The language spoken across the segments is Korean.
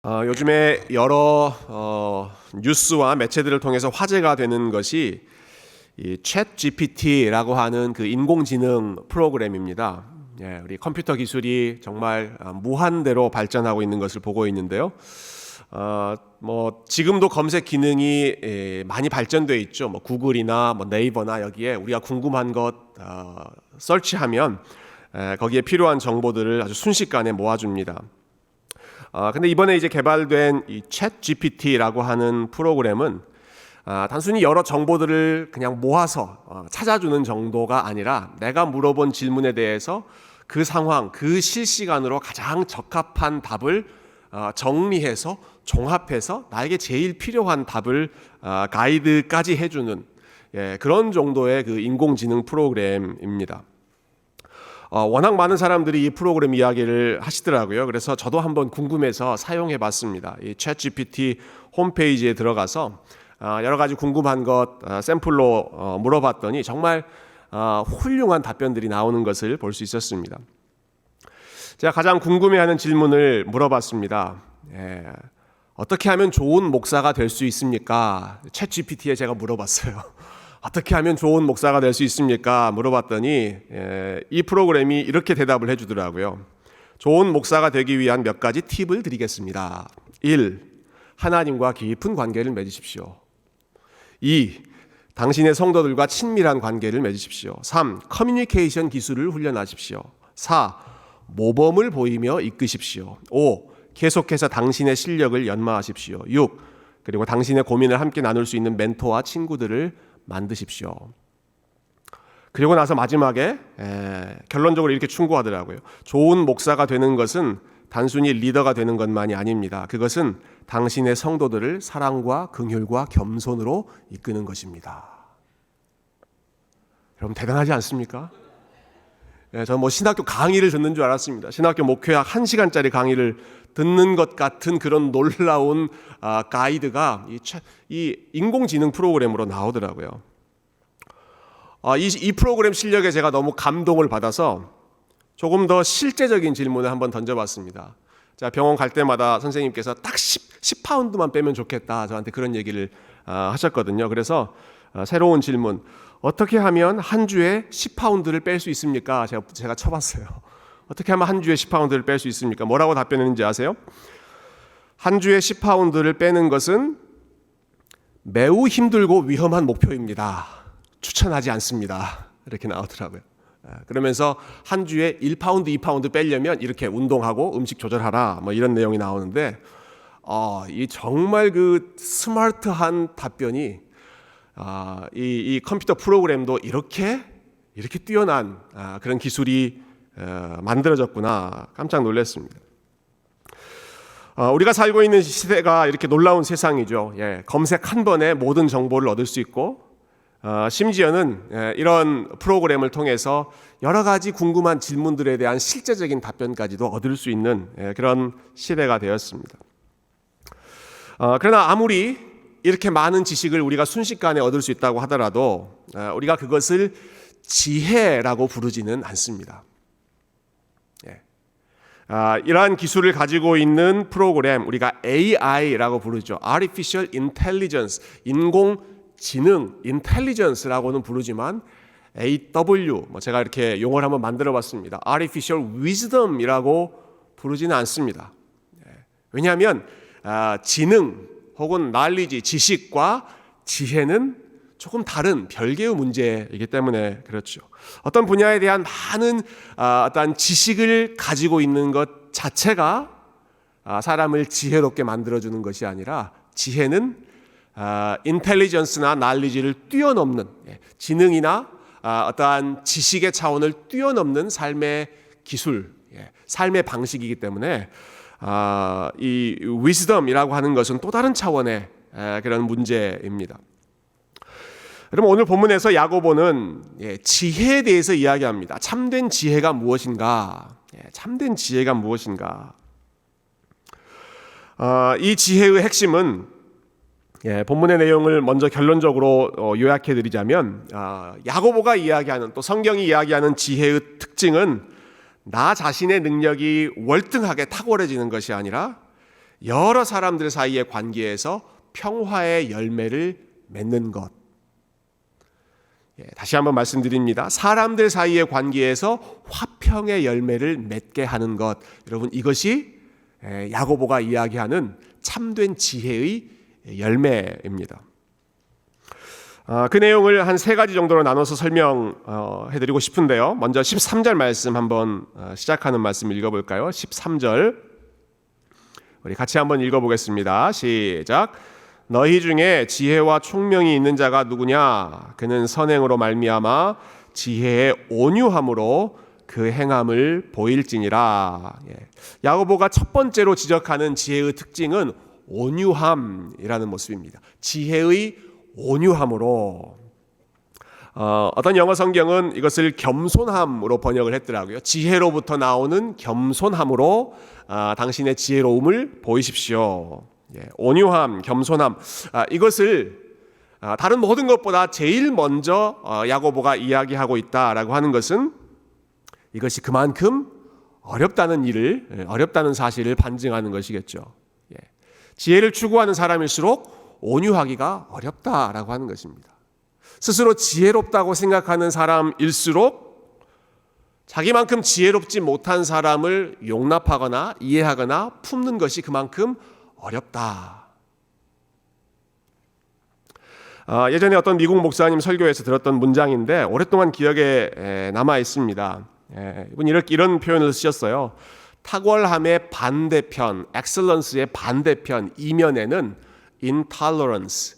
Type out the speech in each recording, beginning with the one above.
요즘에 여러 뉴스와 매체들을 통해서 화제가 되는 것이 이 챗GPT라고 하는 그 인공지능 프로그램입니다. 우리 컴퓨터 기술이 정말 무한대로 발전하고 있는 것을 보고 있는데요. 지금도 검색 기능이 많이 발전되어 있죠. 구글이나 네이버나 여기에 우리가 궁금한 것 서치하면 거기에 필요한 정보들을 아주 순식간에 모아줍니다. 근데 이번에 이제 개발된 이 챗GPT라고 하는 프로그램은 단순히 여러 정보들을 그냥 모아서 찾아주는 정도가 아니라 내가 물어본 질문에 대해서 그 상황, 그 실시간으로 가장 적합한 답을 정리해서 종합해서 나에게 제일 필요한 답을 가이드까지 해주는 그런 정도의 그 인공지능 프로그램입니다. 워낙 많은 사람들이 이 프로그램 이야기를 하시더라고요. 그래서 저도 한번 궁금해서 사용해 봤습니다. 이 챗GPT 홈페이지에 들어가서 여러 가지 궁금한 것 샘플로 물어봤더니 정말 훌륭한 답변들이 나오는 것을 볼 수 있었습니다. 제가 가장 궁금해하는 질문을 물어봤습니다. 어떻게 하면 좋은 목사가 될 수 있습니까? 챗GPT에 제가 물어봤어요. 어떻게 하면 좋은 목사가 될 수 있습니까? 물어봤더니 이 프로그램이 이렇게 대답을 해주더라고요. 좋은 목사가 되기 위한 몇 가지 팁을 드리겠습니다. 1. 하나님과 깊은 관계를 맺으십시오. 2. 당신의 성도들과 친밀한 관계를 맺으십시오. 3. 커뮤니케이션 기술을 훈련하십시오. 4. 모범을 보이며 이끄십시오. 5. 계속해서 당신의 실력을 연마하십시오. 6. 그리고 당신의 고민을 함께 나눌 수 있는 멘토와 친구들을 만드십시오. 그리고 나서 마지막에 결론적으로 이렇게 충고하더라고요. 좋은 목사가 되는 것은 단순히 리더가 되는 것만이 아닙니다. 그것은 당신의 성도들을 사랑과 긍휼과 겸손으로 이끄는 것입니다. 여러분 대단하지 않습니까? 저는 신학교 강의를 듣는 줄 알았습니다. 신학교 목회학 1시간짜리 강의를 듣는 것 같은 그런 놀라운 가이드가 이 인공지능 프로그램으로 나오더라고요. 이 프로그램 실력에 제가 너무 감동을 받아서 조금 더 실제적인 질문을 한번 던져봤습니다. 자, 병원 갈 때마다 선생님께서 딱 10파운드만 빼면 좋겠다 저한테 그런 얘기를 하셨거든요. 그래서 새로운 질문, 어떻게 하면 한 주에 10파운드를 뺄 수 있습니까? 제가 쳐봤어요. 어떻게 하면 한 주에 10파운드를 뺄 수 있습니까? 뭐라고 답변했는지 아세요? 한 주에 10파운드를 빼는 것은 매우 힘들고 위험한 목표입니다. 추천하지 않습니다. 이렇게 나오더라고요. 그러면서 한 주에 1파운드, 2파운드 빼려면 이렇게 운동하고 음식 조절하라 이런 내용이 나오는데 이 정말 그 스마트한 답변이 이 컴퓨터 프로그램도 이렇게 뛰어난 그런 기술이 만들어졌구나 깜짝 놀랐습니다. 우리가 살고 있는 시대가 이렇게 놀라운 세상이죠. 검색 한 번에 모든 정보를 얻을 수 있고 심지어는 이런 프로그램을 통해서 여러 가지 궁금한 질문들에 대한 실제적인 답변까지도 얻을 수 있는 그런 시대가 되었습니다. 그러나 아무리 이렇게 많은 지식을 우리가 순식간에 얻을 수 있다고 하더라도 우리가 그것을 지혜라고 부르지는 않습니다. 이러한 기술을 가지고 있는 프로그램 우리가 AI라고 부르죠. Artificial Intelligence, 인공지능 Intelligence라고는 부르지만 AW, 제가 이렇게 용어를 한번 만들어봤습니다. Artificial Wisdom이라고 부르지는 않습니다. 왜냐하면 지능 혹은 knowledge, 지식과 지혜는 조금 다른 별개의 문제이기 때문에 그렇죠. 어떤 분야에 대한 많은 어떤 지식을 가지고 있는 것 자체가 사람을 지혜롭게 만들어주는 것이 아니라 지혜는 인텔리전스나 knowledge를 뛰어넘는 지능이나 어떠한 지식의 차원을 뛰어넘는 삶의 기술, 삶의 방식이기 때문에 이 wisdom이라고 하는 것은 또 다른 차원의 그런 문제입니다. 여러분 오늘 본문에서 야고보는 지혜에 대해서 이야기합니다. 참된 지혜가 무엇인가? 참된 지혜가 무엇인가? 이 지혜의 핵심은 본문의 내용을 먼저 결론적으로 요약해 드리자면 야고보가 이야기하는 또 성경이 이야기하는 지혜의 특징은 나 자신의 능력이 월등하게 탁월해지는 것이 아니라 여러 사람들 사이의 관계에서 평화의 열매를 맺는 것. 다시 한번 말씀드립니다. 사람들 사이의 관계에서 화평의 열매를 맺게 하는 것. 여러분, 이것이 야고보가 이야기하는 참된 지혜의 열매입니다. 그 내용을 한 3가지 정도로 나눠서 설명해드리고 싶은데요. 먼저 13절 말씀 한번 시작하는 말씀 읽어볼까요? 13절 우리 같이 한번 읽어보겠습니다. 시작. 너희 중에 지혜와 총명이 있는 자가 누구냐? 그는 선행으로 말미암아 지혜의 온유함으로 그 행함을 보일지니라. 야고보가 첫 번째로 지적하는 지혜의 특징은 온유함이라는 모습입니다. 지혜의 온유함으로. 어떤 영어 성경은 이것을 겸손함으로 번역을 했더라고요. 지혜로부터 나오는 겸손함으로 당신의 지혜로움을 보이십시오. 온유함, 겸손함, 이것을 다른 모든 것보다 제일 먼저 야고보가 이야기하고 있다라고 하는 것은 이것이 그만큼 어렵다는 사실을 반증하는 것이겠죠. 지혜를 추구하는 사람일수록 온유하기가 어렵다라고 하는 것입니다. 스스로 지혜롭다고 생각하는 사람일수록 자기만큼 지혜롭지 못한 사람을 용납하거나 이해하거나 품는 것이 그만큼 어렵다. 예전에 어떤 미국 목사님 설교에서 들었던 문장인데 오랫동안 기억에 남아 있습니다. 이분이 이런 표현을 쓰셨어요. 탁월함의 반대편, excellence의 반대편 이면에는 intolerance,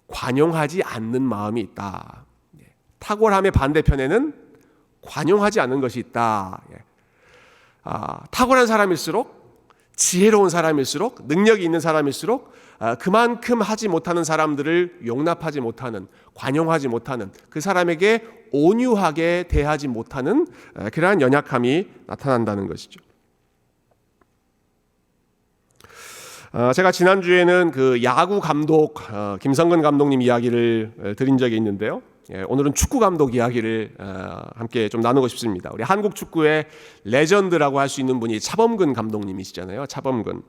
관용하지 않는 마음이 있다. 탁월함의 반대편에는 관용하지 않는 것이 있다. 탁월한 사람일수록, 지혜로운 사람일수록, 능력이 있는 사람일수록 그만큼 하지 못하는 사람들을 용납하지 못하는, 관용하지 못하는, 그 사람에게 온유하게 대하지 못하는 그러한 연약함이 나타난다는 것이죠. 제가 지난주에는 그 야구 감독 김성근 감독님 이야기를 드린 적이 있는데요. 오늘은 축구 감독 이야기를 함께 좀 나누고 싶습니다. 우리 한국 축구의 레전드라고 할 수 있는 분이 차범근 감독님이시잖아요. 차범근.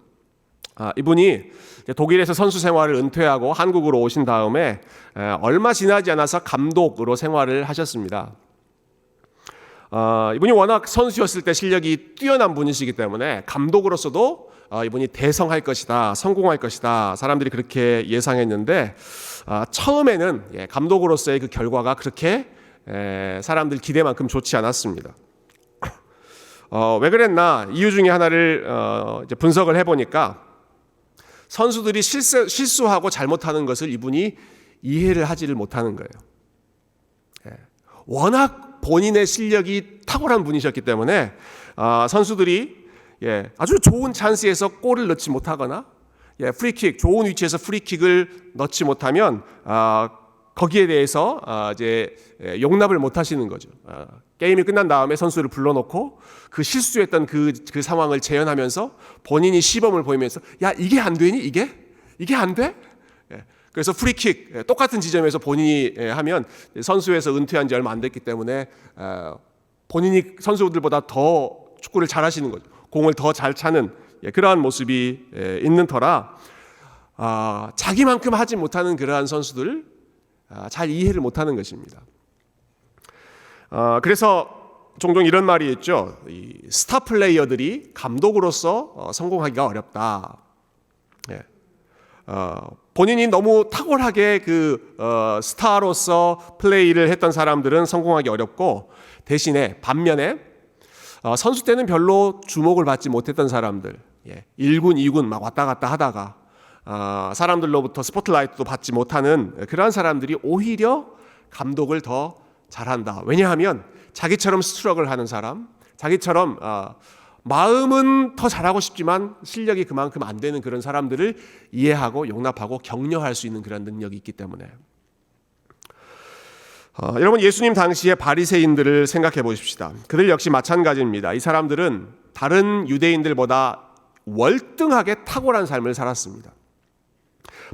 이분이 독일에서 선수 생활을 은퇴하고 한국으로 오신 다음에 얼마 지나지 않아서 감독으로 생활을 하셨습니다. 이분이 워낙 선수였을 때 실력이 뛰어난 분이시기 때문에 감독으로서도 이분이 대성할 것이다, 성공할 것이다, 사람들이 그렇게 예상했는데 처음에는 감독으로서의 그 결과가 그렇게 사람들 기대만큼 좋지 않았습니다. 왜 그랬나? 이유 중에 하나를 이제 분석을 해보니까 선수들이 실수하고 잘못하는 것을 이분이 이해를 하지를 못하는 거예요. 워낙 본인의 실력이 탁월한 분이셨기 때문에 선수들이 아주 좋은 찬스에서 골을 넣지 못하거나 프리킥, 좋은 위치에서 프리킥을 넣지 못하면 거기에 대해서 이제 용납을 못 하시는 거죠. 게임이 끝난 다음에 선수를 불러놓고 그 실수했던 그 상황을 재현하면서 본인이 시범을 보이면서 야, 이게 안 되니? 이게 안 돼? 그래서 프리킥 똑같은 지점에서 본인이 하면 선수에서 은퇴한 지 얼마 안 됐기 때문에 본인이 선수들보다 더 축구를 잘하시는 거죠. 공을 더 잘 차는 그러한 모습이 있는 터라 자기만큼 하지 못하는 그러한 선수들을 잘 이해를 못하는 것입니다. 그래서 종종 이런 말이 있죠. 이 스타 플레이어들이 감독으로서 성공하기가 어렵다. 본인이 너무 탁월하게 그 스타로서 플레이를 했던 사람들은 성공하기 어렵고 대신에 반면에 선수 때는 별로 주목을 받지 못했던 사람들, 1군, 2군 막 왔다 갔다 하다가 사람들로부터 스포트라이트도 받지 못하는 그러한 사람들이 오히려 감독을 더 잘한다. 왜냐하면 자기처럼 스트럭을 하는 사람, 자기처럼 마음은 더 잘하고 싶지만 실력이 그만큼 안 되는 그런 사람들을 이해하고 용납하고 격려할 수 있는 그런 능력이 있기 때문에 여러분, 예수님 당시의 바리새인들을 생각해 보십시다. 그들 역시 마찬가지입니다. 이 사람들은 다른 유대인들보다 월등하게 탁월한 삶을 살았습니다.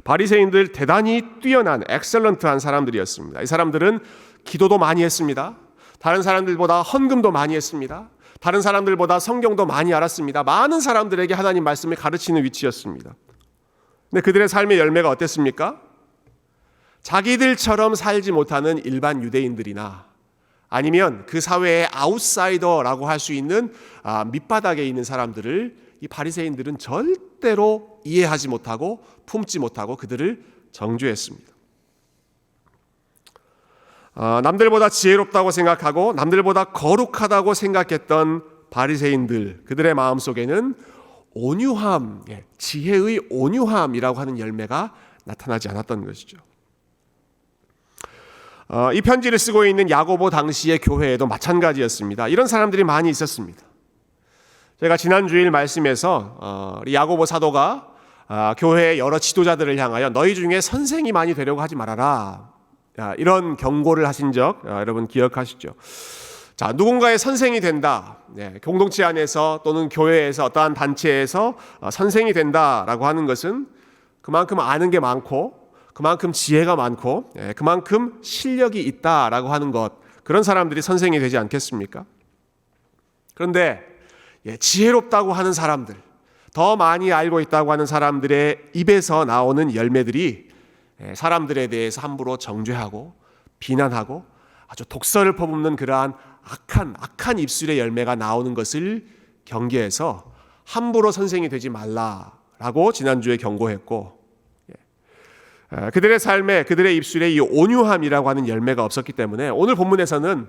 바리새인들 대단히 뛰어난 엑셀런트한 사람들이었습니다. 이 사람들은 기도도 많이 했습니다. 다른 사람들보다 헌금도 많이 했습니다. 다른 사람들보다 성경도 많이 알았습니다. 많은 사람들에게 하나님 말씀을 가르치는 위치였습니다. 근데 그들의 삶의 열매가 어땠습니까? 자기들처럼 살지 못하는 일반 유대인들이나 아니면 그 사회의 아웃사이더라고 할 수 있는 밑바닥에 있는 사람들을 이 바리새인들은 절대로 이해하지 못하고 품지 못하고 그들을 정죄했습니다. 남들보다 지혜롭다고 생각하고 남들보다 거룩하다고 생각했던 바리새인들, 그들의 마음속에는 온유함, 지혜의 온유함이라고 하는 열매가 나타나지 않았던 것이죠. 이 편지를 쓰고 있는 야고보 당시의 교회에도 마찬가지였습니다. 이런 사람들이 많이 있었습니다. 제가 지난 주일 말씀에서 우리 야고보 사도가 교회의 여러 지도자들을 향하여 너희 중에 선생이 많이 되려고 하지 말아라, 이런 경고를 하신 적 여러분 기억하시죠? 자, 누군가의 선생이 된다, 공동체 안에서 또는 교회에서 어떠한 단체에서 선생이 된다라고 하는 것은 그만큼 아는 게 많고 그만큼 지혜가 많고 그만큼 실력이 있다라고 하는 것, 그런 사람들이 선생이 되지 않겠습니까? 그런데 지혜롭다고 하는 사람들, 더 많이 알고 있다고 하는 사람들의 입에서 나오는 열매들이 사람들에 대해서 함부로 정죄하고 비난하고 아주 독설을 퍼붓는 그러한 악한 입술의 열매가 나오는 것을 경계해서 함부로 선생이 되지 말라라고 지난주에 경고했고, 그들의 삶에 그들의 입술에 이 온유함이라고 하는 열매가 없었기 때문에 오늘 본문에서는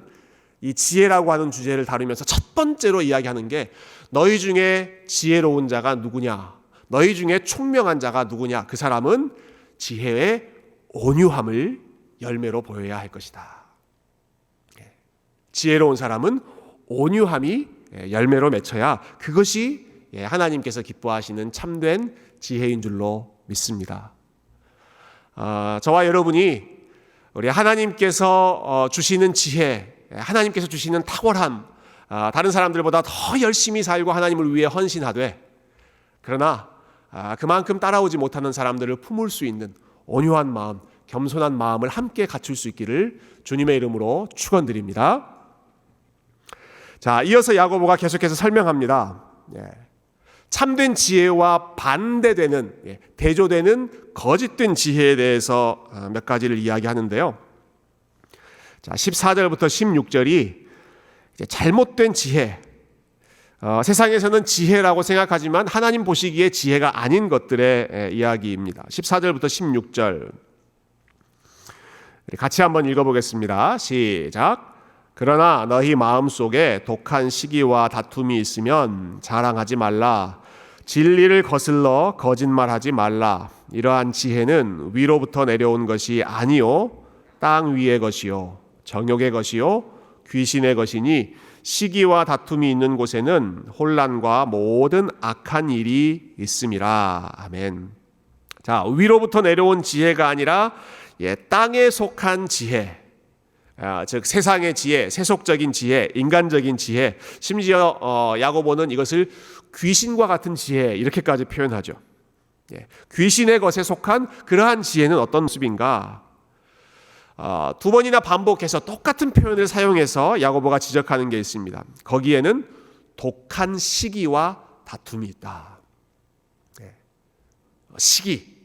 이 지혜라고 하는 주제를 다루면서 첫 번째로 이야기하는 게 너희 중에 지혜로운 자가 누구냐, 너희 중에 총명한 자가 누구냐, 그 사람은 지혜의 온유함을 열매로 보여야 할 것이다. 지혜로운 사람은 온유함이 열매로 맺혀야 그것이 하나님께서 기뻐하시는 참된 지혜인 줄로 믿습니다. 저와 여러분이 우리 하나님께서 주시는 지혜, 하나님께서 주시는 탁월함, 다른 사람들보다 더 열심히 살고 하나님을 위해 헌신하되, 그러나 그만큼 따라오지 못하는 사람들을 품을 수 있는 온유한 마음, 겸손한 마음을 함께 갖출 수 있기를 주님의 이름으로 축원드립니다. 자, 이어서 야고보가 계속해서 설명합니다. 참된 지혜와 반대되는, 대조되는 거짓된 지혜에 대해서 몇 가지를 이야기하는데요. 자, 14절부터 16절이 잘못된 지혜, 세상에서는 지혜라고 생각하지만 하나님 보시기에 지혜가 아닌 것들의 이야기입니다. 14절부터 16절 같이 한번 읽어보겠습니다. 시작. 그러나 너희 마음속에 독한 시기와 다툼이 있으면 자랑하지 말라. 진리를 거슬러 거짓말하지 말라. 이러한 지혜는 위로부터 내려온 것이 아니요 땅 위의 것이요 정욕의 것이요 귀신의 것이니 시기와 다툼이 있는 곳에는 혼란과 모든 악한 일이 있음이라. 아멘. 자, 위로부터 내려온 지혜가 아니라 땅에 속한 지혜, 즉 세상의 지혜, 세속적인 지혜, 인간적인 지혜, 심지어 야고보는 이것을 귀신과 같은 지혜 이렇게까지 표현하죠. 귀신의 것에 속한 그러한 지혜는 어떤 모습인가? 두 번이나 반복해서 똑같은 표현을 사용해서 야고보가 지적하는 게 있습니다. 거기에는 독한 시기와 다툼이 있다. 시기,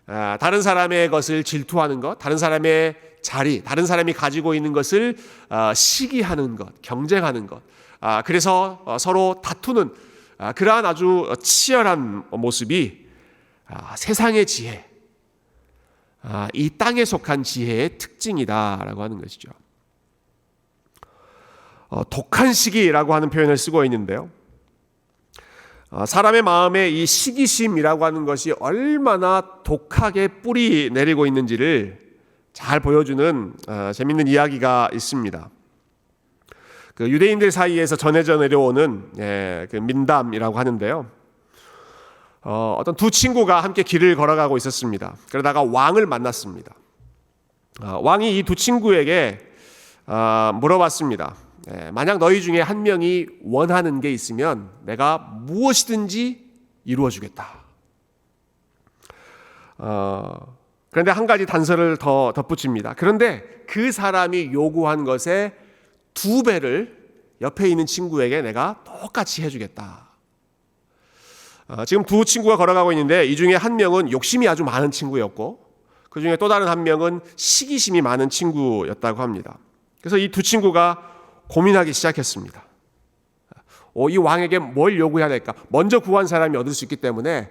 다른 사람의 것을 질투하는 것, 다른 사람의 자리, 다른 사람이 가지고 있는 것을 시기하는 것, 경쟁하는 것, 그래서 서로 다투는 그러한 아주 치열한 모습이 세상의 지혜, 이 땅에 속한 지혜의 특징이다라고 하는 것이죠. 독한 시기라고 하는 표현을 쓰고 있는데요. 사람의 마음에 이 시기심이라고 하는 것이 얼마나 독하게 뿌리 내리고 있는지를 잘 보여주는 재밌는 이야기가 있습니다. 그 유대인들 사이에서 전해져 내려오는 그 민담이라고 하는데요. 어떤 두 친구가 함께 길을 걸어가고 있었습니다. 그러다가 왕을 만났습니다. 왕이 이 두 친구에게 물어봤습니다. 만약 너희 중에 한 명이 원하는 게 있으면 내가 무엇이든지 이루어 주겠다. 그런데 한 가지 단서를 더 덧붙입니다. 그런데 그 사람이 요구한 것의 2배를 옆에 있는 친구에게 내가 똑같이 해주겠다. 지금 두 친구가 걸어가고 있는데 이 중에 한 명은 욕심이 아주 많은 친구였고 그 중에 또 다른 한 명은 시기심이 많은 친구였다고 합니다. 그래서 이 두 친구가 고민하기 시작했습니다. 이 왕에게 뭘 요구해야 될까? 먼저 구한 사람이 얻을 수 있기 때문에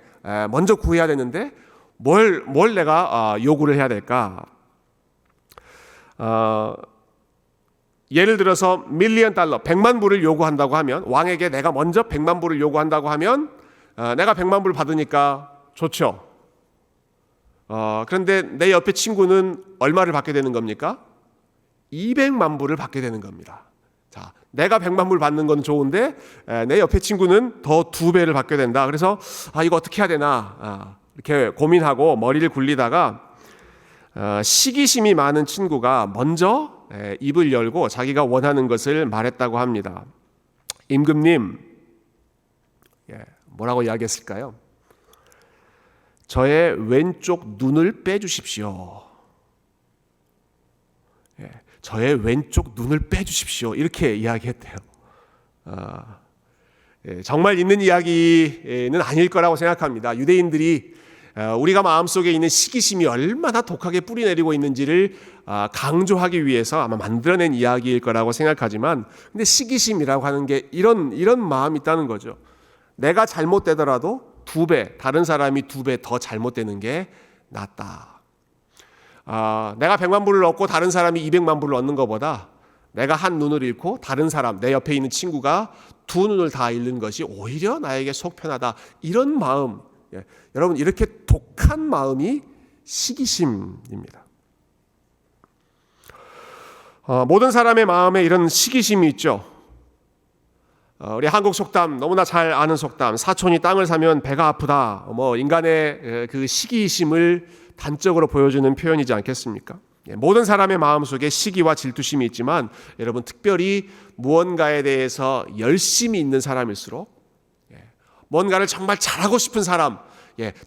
먼저 구해야 되는데 뭘 내가 요구를 해야 될까? 예를 들어서 $1,000,000, 100만 불을 요구한다고 하면 왕에게 내가 먼저 100만 불을 요구한다고 하면 내가 100만 불 받으니까 좋죠. 그런데 내 옆에 친구는 얼마를 받게 되는 겁니까? 200만 불을 받게 되는 겁니다. 자, 내가 100만 불 받는 건 좋은데 내 옆에 친구는 더 2배를 받게 된다. 그래서 이거 어떻게 해야 되나 이렇게 고민하고 머리를 굴리다가 시기심이 많은 친구가 먼저 입을 열고 자기가 원하는 것을 말했다고 합니다. 임금님, 뭐라고 이야기했을까요? 저의 왼쪽 눈을 빼주십시오. 저의 왼쪽 눈을 빼주십시오. 이렇게 이야기했대요. 정말 있는 이야기는 아닐 거라고 생각합니다. 유대인들이 우리가 마음속에 있는 시기심이 얼마나 독하게 뿌리내리고 있는지를 강조하기 위해서 아마 만들어낸 이야기일 거라고 생각하지만 근데 시기심이라고 하는 게 이런 마음이 있다는 거죠. 내가 잘못되더라도 2배, 다른 사람이 2배 더 잘못되는 게 낫다. 내가 100만 불을 얻고 다른 사람이 200만 불을 얻는 것보다 내가 한 눈을 잃고 다른 사람, 내 옆에 있는 친구가 2눈을 다 잃는 것이 오히려 나에게 속 편하다. 이런 마음, 여러분 이렇게 독한 마음이 시기심입니다. 모든 사람의 마음에 이런 시기심이 있죠. 우리 한국 속담 너무나 잘 아는 속담, 사촌이 땅을 사면 배가 아프다. 인간의 그 시기심을 단적으로 보여주는 표현이지 않겠습니까? 모든 사람의 마음속에 시기와 질투심이 있지만 여러분 특별히 무언가에 대해서 열심히 있는 사람일수록 뭔가를 정말 잘하고 싶은 사람,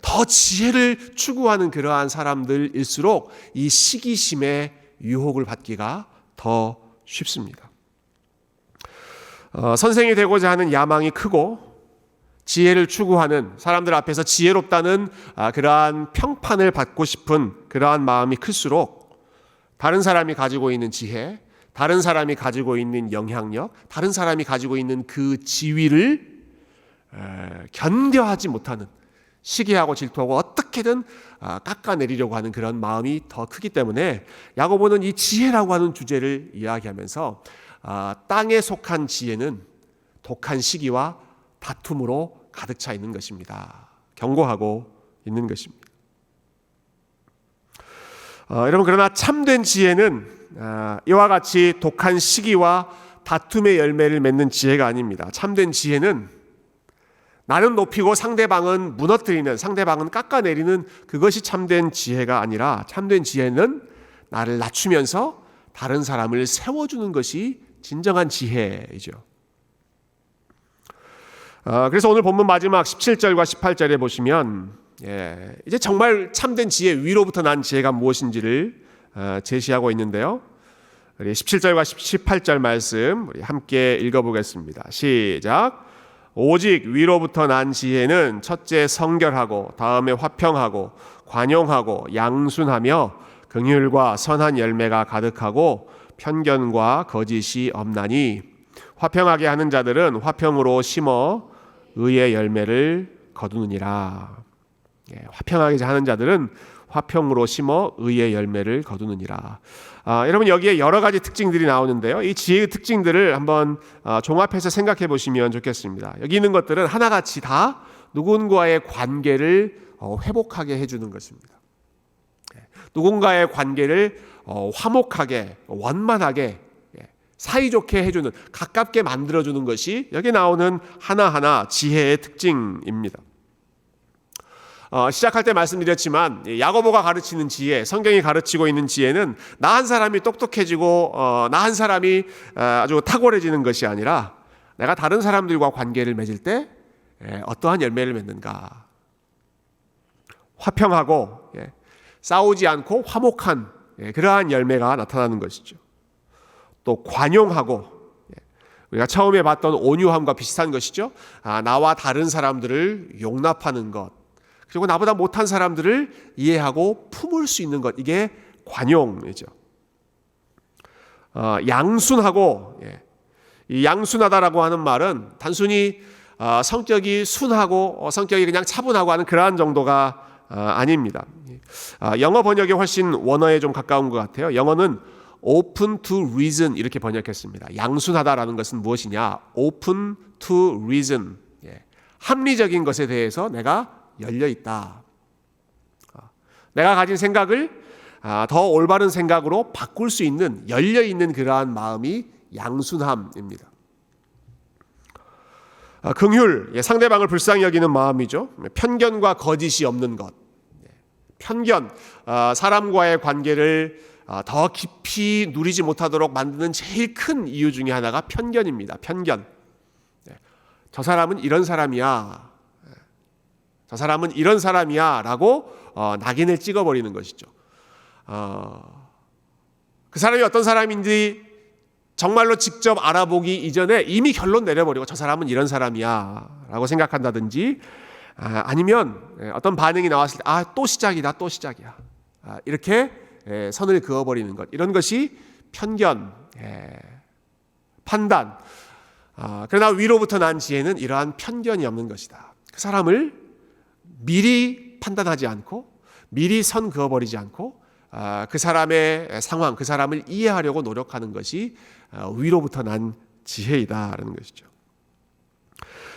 더 지혜를 추구하는 그러한 사람들일수록 이 시기심의 유혹을 받기가 더 쉽습니다. 선생이 되고자 하는 야망이 크고 지혜를 추구하는 사람들 앞에서 지혜롭다는 그러한 평판을 받고 싶은 그러한 마음이 클수록 다른 사람이 가지고 있는 지혜, 다른 사람이 가지고 있는 영향력, 다른 사람이 가지고 있는 그 지위를 견뎌하지 못하는 시기하고 질투하고 어떻게든 깎아내리려고 하는 그런 마음이 더 크기 때문에 야고보는 이 지혜라고 하는 주제를 이야기하면서 땅에 속한 지혜는 독한 시기와 다툼으로 가득 차 있는 것입니다. 경고하고 있는 것입니다. 여러분 그러나 참된 지혜는 이와 같이 독한 시기와 다툼의 열매를 맺는 지혜가 아닙니다. 참된 지혜는 나는 높이고 상대방은 무너뜨리는, 상대방은 깎아내리는 그것이 참된 지혜가 아니라 참된 지혜는 나를 낮추면서 다른 사람을 세워주는 것이 진정한 지혜이죠. 그래서 오늘 본문 마지막 17절과 18절에 보시면 이제 정말 참된 지혜, 위로부터 난 지혜가 무엇인지를 제시하고 있는데요. 우리 17절과 18절 말씀 우리 함께 읽어보겠습니다. 시작. 오직 위로부터 난 지혜는 첫째 성결하고 다음에 화평하고 관용하고 양순하며 긍휼과 선한 열매가 가득하고 편견과 거짓이 없나니 화평하게 하는 자들은 화평으로 심어 의의 열매를 거두느니라. 화평하게 하는 자들은 화평으로 심어 의의 열매를 거두느니라. 여러분 여기에 여러 가지 특징들이 나오는데요. 이 지혜의 특징들을 한번 종합해서 생각해 보시면 좋겠습니다. 여기 있는 것들은 하나같이 다 누군가의 관계를 회복하게 해주는 것입니다. 누군가의 관계를 화목하게, 원만하게, 사이좋게 해주는, 가깝게 만들어주는 것이 여기 나오는 하나하나 지혜의 특징입니다. 시작할 때 말씀드렸지만 야고보가 가르치는 지혜, 성경이 가르치고 있는 지혜는 나 한 사람이 똑똑해지고 나 한 사람이 아주 탁월해지는 것이 아니라 내가 다른 사람들과 관계를 맺을 때 어떠한 열매를 맺는가. 화평하고 싸우지 않고 화목한 그러한 열매가 나타나는 것이죠. 또 관용하고 우리가 처음에 봤던 온유함과 비슷한 것이죠. 나와 다른 사람들을 용납하는 것, 그리고 나보다 못한 사람들을 이해하고 품을 수 있는 것, 이게 관용이죠. 양순하고, 이 양순하다라고 하는 말은 단순히 성격이 순하고 성격이 그냥 차분하고 하는 그러한 정도가 아닙니다. 영어 번역에 훨씬 원어에 좀 가까운 것 같아요. 영어는 open to reason 이렇게 번역했습니다. 양순하다라는 것은 무엇이냐? open to reason. 합리적인 것에 대해서 내가 열려 있다. 내가 가진 생각을 더 올바른 생각으로 바꿀 수 있는, 열려 있는 그러한 마음이 양순함입니다. 긍휼, 상대방을 불쌍히 여기는 마음이죠. 편견과 거짓이 없는 것. 편견, 사람과의 관계를 더 깊이 누리지 못하도록 만드는 제일 큰 이유 중에 하나가 편견입니다. 편견. 저 사람은 이런 사람이야. 저 사람은 이런 사람이야 라고 낙인을 찍어버리는 것이죠. 그 사람이 어떤 사람인지 정말로 직접 알아보기 이전에 이미 결론 내려버리고 저 사람은 이런 사람이야 라고 생각한다든지, 아니면 어떤 반응이 나왔을 때 또 시작이다, 또 시작이야, 이렇게 선을 그어버리는 것, 이런 것이 편견, 판단. 그러나 위로부터 난 지혜는 이러한 편견이 없는 것이다. 그 사람을 미리 판단하지 않고 미리 선 그어버리지 않고 그 사람의 상황, 그 사람을 이해하려고 노력하는 것이 위로부터 난 지혜이다라는 것이죠.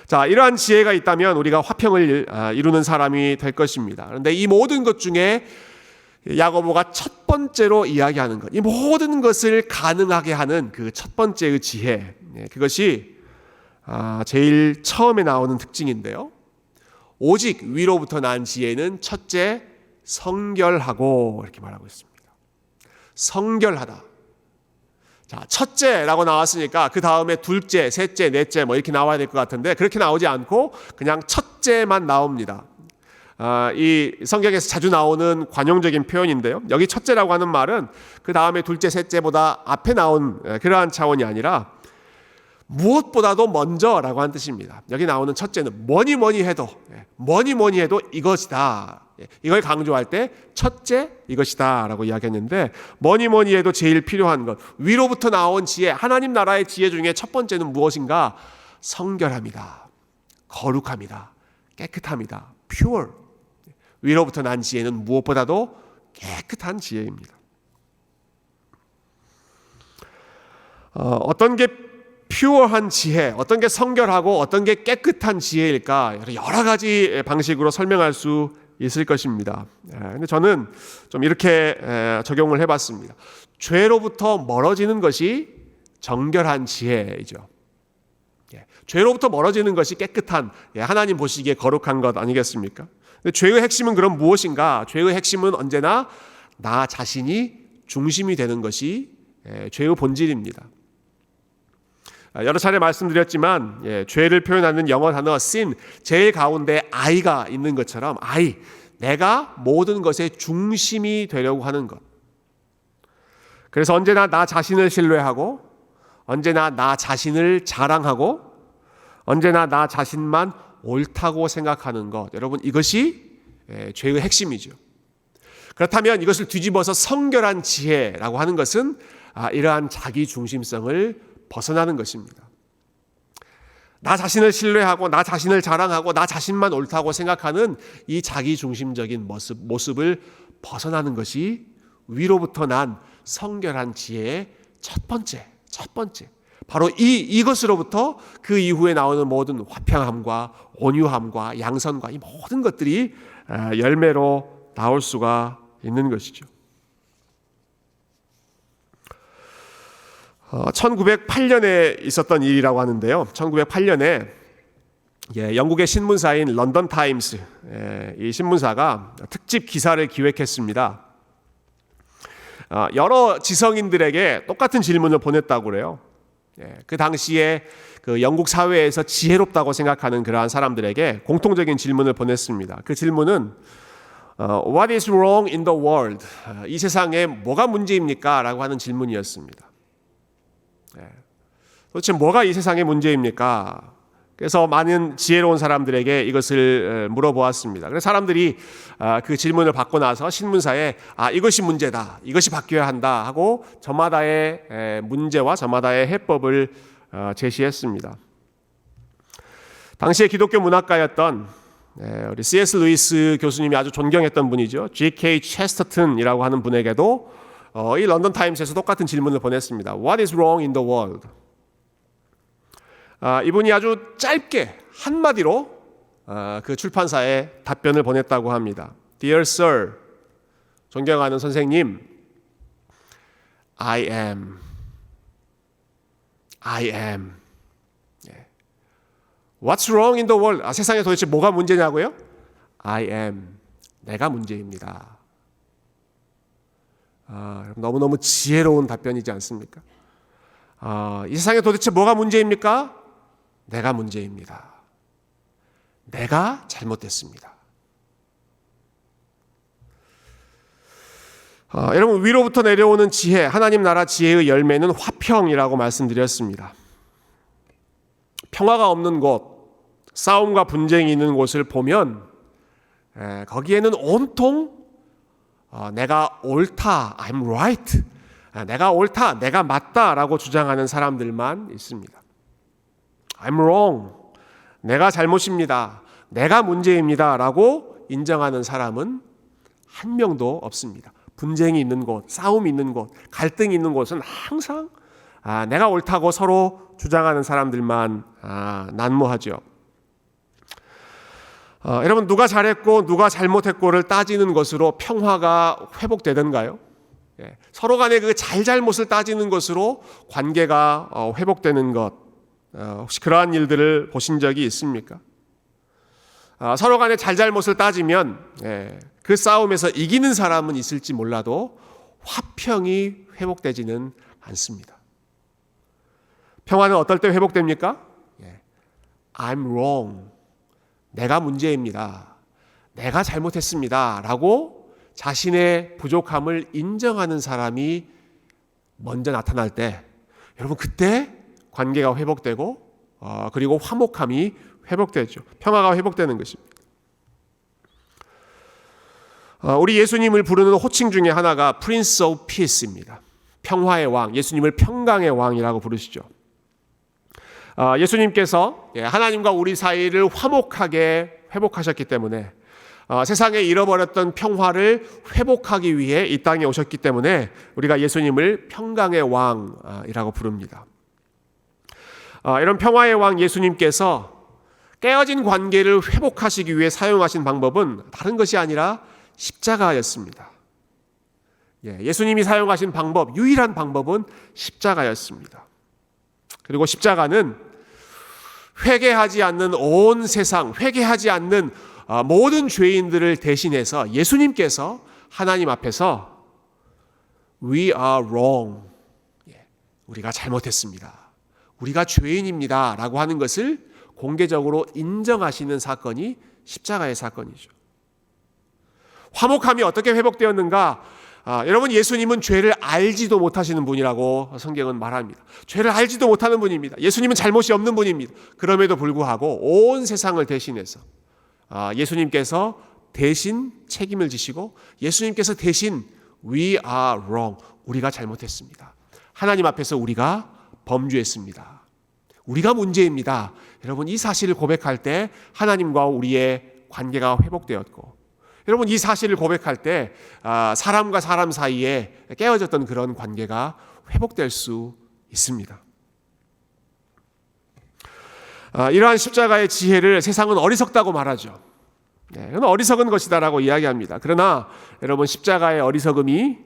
자, 이러한 지혜가 있다면 우리가 화평을 이루는 사람이 될 것입니다. 그런데 이 모든 것 중에 야고보가 첫 번째로 이야기하는 것, 이 모든 것을 가능하게 하는 그 첫 번째의 지혜, 그것이 제일 처음에 나오는 특징인데요. 오직 위로부터 난 지혜는 첫째, 성결하고, 이렇게 말하고 있습니다. 성결하다. 자, 첫째라고 나왔으니까 그 다음에 둘째, 셋째, 넷째 뭐 이렇게 나와야 될 것 같은데, 그렇게 나오지 않고 그냥 첫째만 나옵니다. 이 성경에서 자주 나오는 관용적인 표현인데요. 여기 첫째라고 하는 말은 그 다음에 둘째, 셋째보다 앞에 나온 그러한 차원이 아니라 무엇보다도 먼저라고 하는 뜻입니다. 여기 나오는 첫째는 뭐니 뭐니 해도 이것이다. 이걸 강조할 때 첫째 이것이다 라고 이야기했는데, 뭐니 뭐니 해도 제일 필요한 것, 위로부터 나온 지혜, 하나님 나라의 지혜 중에 첫 번째는 무엇인가? 성결함이다, 거룩함이다, 깨끗함이다, pure. 위로부터 난 지혜는 무엇보다도 깨끗한 지혜입니다. 어떤 게 퓨어한 지혜, 어떤 게 성결하고 어떤 게 깨끗한 지혜일까? 여러 가지 방식으로 설명할 수 있을 것입니다. 근데 저는 좀 이렇게 적용을 해봤습니다. 죄로부터 멀어지는 것이 정결한 지혜이죠. 죄로부터 멀어지는 것이 깨끗한, 하나님 보시기에 거룩한 것 아니겠습니까? 근데 죄의 핵심은 그럼 무엇인가? 죄의 핵심은 언제나 나 자신이 중심이 되는 것이 죄의 본질입니다. 여러 차례 말씀드렸지만 죄를 표현하는 영어 단어 sin, 제일 가운데 I가 있는 것처럼 I, 내가 모든 것의 중심이 되려고 하는 것. 그래서 언제나 나 자신을 신뢰하고, 언제나 나 자신을 자랑하고, 언제나 나 자신만 옳다고 생각하는 것. 여러분, 이것이 죄의 핵심이죠. 그렇다면 이것을 뒤집어서 성결한 지혜라고 하는 것은 이러한 자기 중심성을 벗어나는 것입니다. 나 자신을 신뢰하고 나 자신을 자랑하고 나 자신만 옳다고 생각하는 이 자기 중심적인 모습을 벗어나는 것이 위로부터 난 성결한 지혜의 첫 번째. 바로 이것으로부터 그 이후에 나오는 모든 화평함과 온유함과 양선과 이 모든 것들이 열매로 나올 수가 있는 것이죠. 1908년에 있었던 일이라고 하는데요. 1908년에 영국의 신문사인 런던 타임스, 이 신문사가 특집 기사를 기획했습니다. 여러 지성인들에게 똑같은 질문을 보냈다고 그래요. 그 당시에 그 영국 사회에서 지혜롭다고 생각하는 그러한 사람들에게 공통적인 질문을 보냈습니다. 그 질문은 What is wrong in the world? 이 세상에 뭐가 문제입니까? 라고 하는 질문이었습니다. 도대체 뭐가 이 세상의 문제입니까? 그래서 많은 지혜로운 사람들에게 이것을 물어보았습니다. 그래서 사람들이 그 질문을 받고 나서 신문사에 이것이 문제다, 이것이 바뀌어야 한다 하고 저마다의 문제와 저마다의 해법을 제시했습니다. 당시에 기독교 문학가였던 우리 C.S. 루이스 교수님이 아주 존경했던 분이죠. G.K. 체스터튼이라고 하는 분에게도 이 런던 타임스에서 똑같은 질문을 보냈습니다. What is wrong in the world? 이분이 아주 짧게 한마디로 그 출판사에 답변을 보냈다고 합니다. Dear Sir, 존경하는 선생님, I am. What's wrong in the world? 세상에 도대체 뭐가 문제냐고요? I am. 내가 문제입니다. 너무너무 지혜로운 답변이지 않습니까? 이 세상에 도대체 뭐가 문제입니까? 내가 문제입니다. 내가 잘못됐습니다. 여러분, 위로부터 내려오는 지혜, 하나님 나라 지혜의 열매는 화평이라고 말씀드렸습니다. 평화가 없는 곳, 싸움과 분쟁이 있는 곳을 보면 거기에는 온통 내가 옳다, I'm right, 내가 옳다, 내가 맞다라고 주장하는 사람들만 있습니다. I'm wrong, 내가 잘못입니다, 내가 문제입니다 라고 인정하는 사람은 한 명도 없습니다. 분쟁이 있는 곳, 싸움이 있는 곳, 갈등이 있는 곳은 항상 내가 옳다고 서로 주장하는 사람들만 난무하죠. 여러분, 누가 잘했고 누가 잘못했고를 따지는 것으로 평화가 회복되던가요? 서로 간의 그 잘잘못을 따지는 것으로 관계가 회복되는 것, 혹시 그러한 일들을 보신 적이 있습니까? 서로 간의 잘잘못을 따지면 그 싸움에서 이기는 사람은 있을지 몰라도 화평이 회복되지는 않습니다. 평화는 어떨 때 회복됩니까? I'm wrong, 내가 문제입니다, 내가 잘못했습니다 라고 자신의 부족함을 인정하는 사람이 먼저 나타날 때, 여러분, 그때 관계가 회복되고 그리고 화목함이 회복되죠. 평화가 회복되는 것입니다. 우리 예수님을 부르는 호칭 중에 하나가 Prince of Peace입니다. 평화의 왕, 예수님을 평강의 왕이라고 부르시죠. 예수님께서 하나님과 우리 사이를 화목하게 회복하셨기 때문에, 세상에 잃어버렸던 평화를 회복하기 위해 이 땅에 오셨기 때문에 우리가 예수님을 평강의 왕이라고 부릅니다. 이런 평화의 왕 예수님께서 깨어진 관계를 회복하시기 위해 사용하신 방법은 다른 것이 아니라 십자가였습니다. 예수님이 사용하신 방법, 유일한 방법은 십자가였습니다. 그리고 십자가는 회개하지 않는 온 세상, 회개하지 않는 모든 죄인들을 대신해서 예수님께서 하나님 앞에서 We are wrong, 우리가 잘못했습니다, 우리가 죄인입니다 라고 하는 것을 공개적으로 인정하시는 사건이 십자가의 사건이죠. 화목함이 어떻게 회복되었는가? 여러분, 예수님은 죄를 알지도 못하시는 분이라고 성경은 말합니다. 죄를 알지도 못하는 분입니다. 예수님은 잘못이 없는 분입니다. 그럼에도 불구하고 온 세상을 대신해서 예수님께서 대신 책임을 지시고, 예수님께서 대신 We are wrong, 우리가 잘못했습니다, 하나님 앞에서 우리가 범죄했습니다, 우리가 문제입니다, 여러분, 이 사실을 고백할 때 하나님과 우리의 관계가 회복되었고, 여러분, 이 사실을 고백할 때 사람과 사람 사이에 깨어졌던 그런 관계가 회복될 수 있습니다. 이러한 십자가의 지혜를 세상은 어리석다고 말하죠. 이건 어리석은 것이다라고 이야기합니다. 그러나 여러분, 십자가의 어리석음이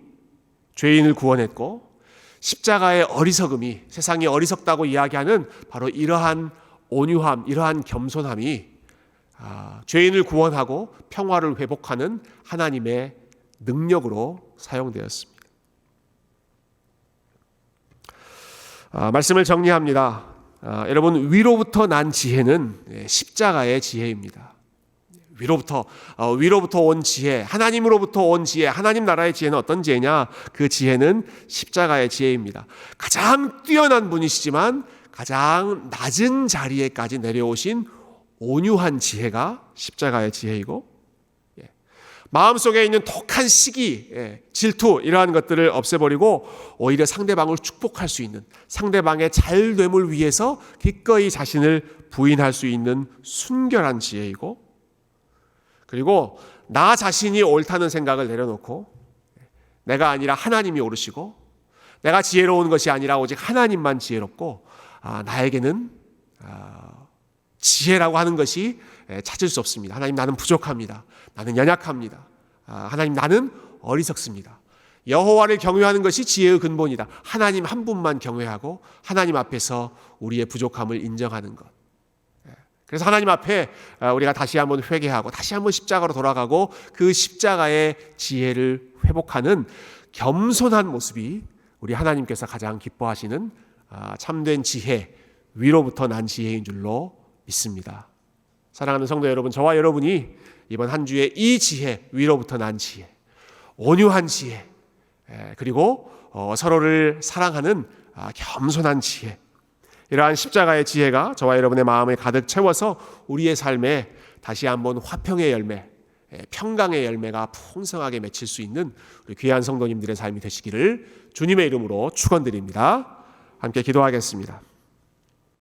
죄인을 구원했고, 십자가의 어리석음이 세상이 어리석다고 이야기하는 바로 이러한 온유함, 이러한 겸손함이 죄인을 구원하고 평화를 회복하는 하나님의 능력으로 사용되었습니다. 말씀을 정리합니다. 여러분, 위로부터 난 지혜는 십자가의 지혜입니다. 위로부터 온 지혜, 하나님으로부터 온 지혜, 하나님 나라의 지혜는 어떤 지혜냐? 그 지혜는 십자가의 지혜입니다. 가장 뛰어난 분이시지만 가장 낮은 자리에까지 내려오신 온유한 지혜가 십자가의 지혜이고, 마음속에 있는 독한 시기, 질투 이러한 것들을 없애버리고 오히려 상대방을 축복할 수 있는, 상대방의 잘됨을 위해서 기꺼이 자신을 부인할 수 있는 순결한 지혜이고, 그리고 나 자신이 옳다는 생각을 내려놓고 내가 아니라 하나님이 옳으시고 내가 지혜로운 것이 아니라 오직 하나님만 지혜롭고 나에게는 지혜라고 하는 것이 찾을 수 없습니다. 하나님, 나는 부족합니다. 나는 연약합니다. 하나님, 나는 어리석습니다. 여호와를 경외하는 것이 지혜의 근본이다. 하나님 한 분만 경외하고 하나님 앞에서 우리의 부족함을 인정하는 것. 그래서 하나님 앞에 우리가 다시 한번 회개하고 다시 한번 십자가로 돌아가고 그 십자가의 지혜를 회복하는 겸손한 모습이 우리 하나님께서 가장 기뻐하시는 참된 지혜, 위로부터 난 지혜인 줄로 믿습니다. 사랑하는 성도 여러분, 저와 여러분이 이번 한 주에 이 지혜, 위로부터 난 지혜, 온유한 지혜, 그리고 서로를 사랑하는 겸손한 지혜, 이러한 십자가의 지혜가 저와 여러분의 마음을 가득 채워서 우리의 삶에 다시 한번 화평의 열매, 평강의 열매가 풍성하게 맺힐 수 있는 우리 귀한 성도님들의 삶이 되시기를 주님의 이름으로 축원드립니다. 함께 기도하겠습니다.